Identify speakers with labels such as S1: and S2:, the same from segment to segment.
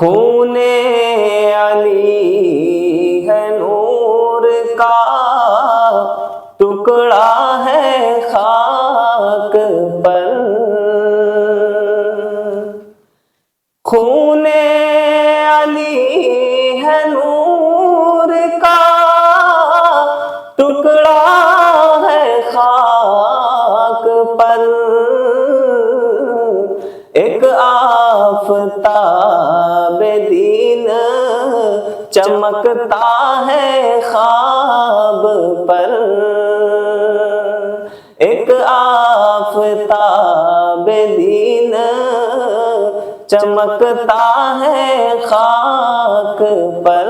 S1: خون علی ہے نور کا ٹکڑا ہے خاک پر، خون علی ہے نور کا ٹکڑا ہے خاک پر، ایک آفتاب دین چمکتا ہے خواب پر، ایک آفتاب دین چمکتا ہے خاک پر،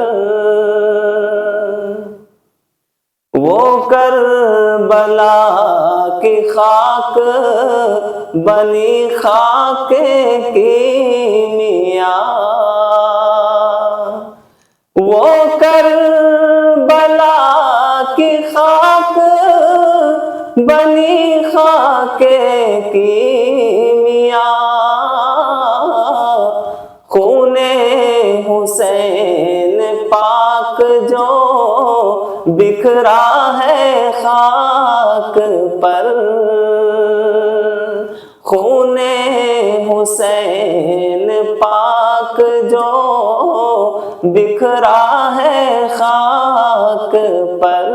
S1: وہ کربلا کی خاک بنی خاک کیمیا، وہ کربلا کی خاک بنی خاک کیمیا، خون حسین پاک جو بکھرا ہے خاک پر، خون حسین پاک جو بکھرا ہے خاک پر،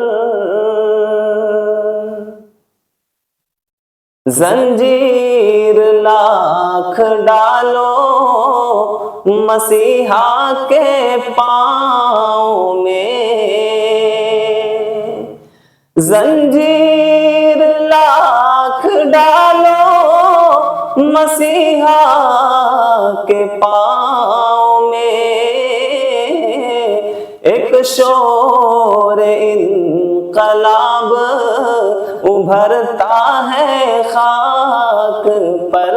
S1: زنجیر لاکھ ڈالو مسیحا کے پاؤں میں، زنجیر لاکھ ڈالو مسیحا کے پاؤں میں، ایک شور انقلاب ابھرتا ہے خاک پر،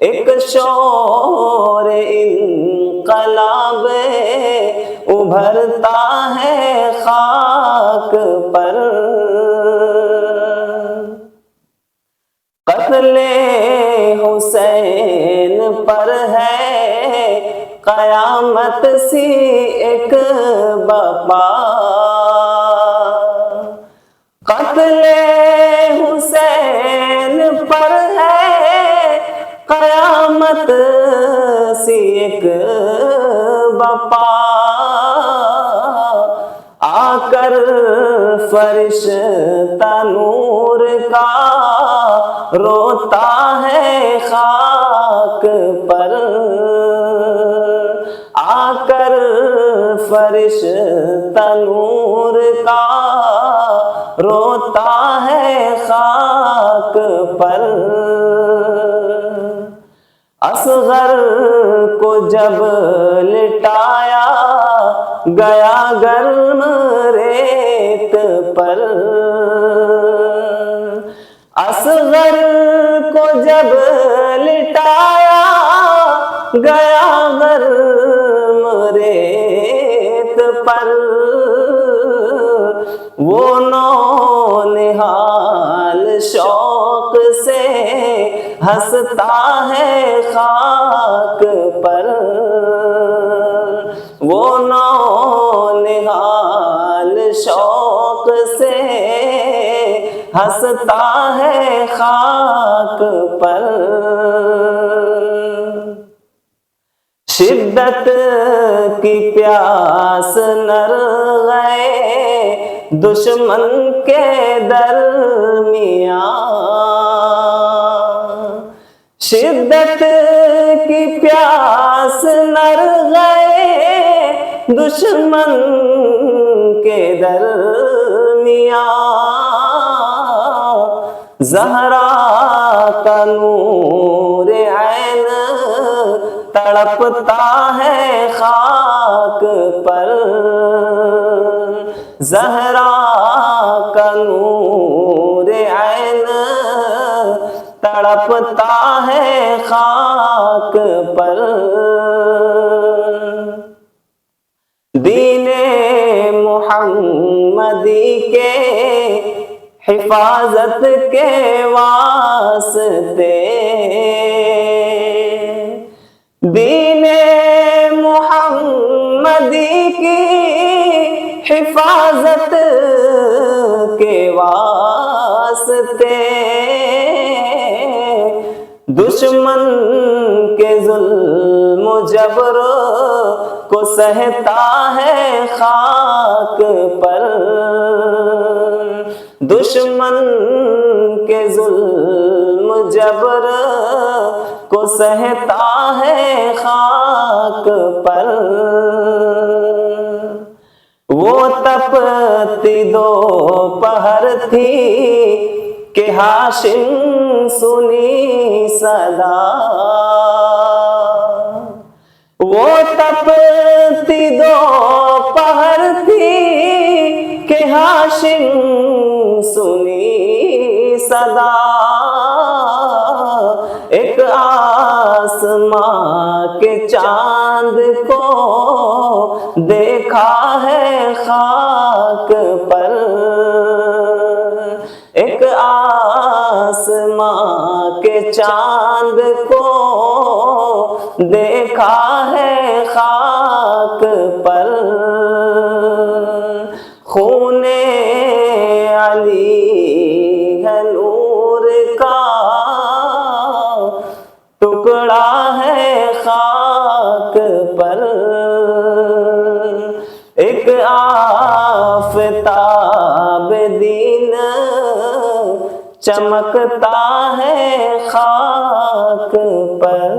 S1: ایک شور انقلاب ابھرتا ہے خاک پر، قتل حسین پر ہے قیامت سی ایک بپا، قتل حسین پر ہے قیامت سی ایک بپا، آ کر فرشتہ نور کا روتا ہے خاک پر، آ کر فرشتہ نور کا روتا ہے خاک پر، اصغر کو جب لٹایا گیا گرم ریت پر، اصغر کو جب لٹایا گیا گرم ریت پر، وہ نونہال شوق سے ہنستا ہے خاک پر، وہ نونہال شوق سے ہنستا ہے خاک پر، شدت کی پیاس نر گئے دشمن کے درمیان، شدت کی پیاس نر گئے دشمن کے درمیان، زہرا کا نور عین تڑپتا ہے خاک پر، زہرا کا نور عین تڑپتا ہے خاک پر، دین محمدی کے حفاظت کے واسطے، دین محمدی کی حفاظت کے واسطے دشمن کے ظلم و جبر کو سہتا ہے خاک پر، دشمن کے ظلم جبر کو سہتا ہے خاک پر، وہ تپتی دوپہر تھی کہ ہاشم سنی صدا، وہ تپتی دوپہر تھی کہ ہاشم سنی صدا، ایک آسماں کے چاند کو دیکھا ہے خاک پر، ایک آسماں کے چاند کو دیکھا ہے خاک پر، خون علی ہے نور کا ٹکڑا ہے خاک پر، ایک آفتاب دین چمکتا ہے خاک پر۔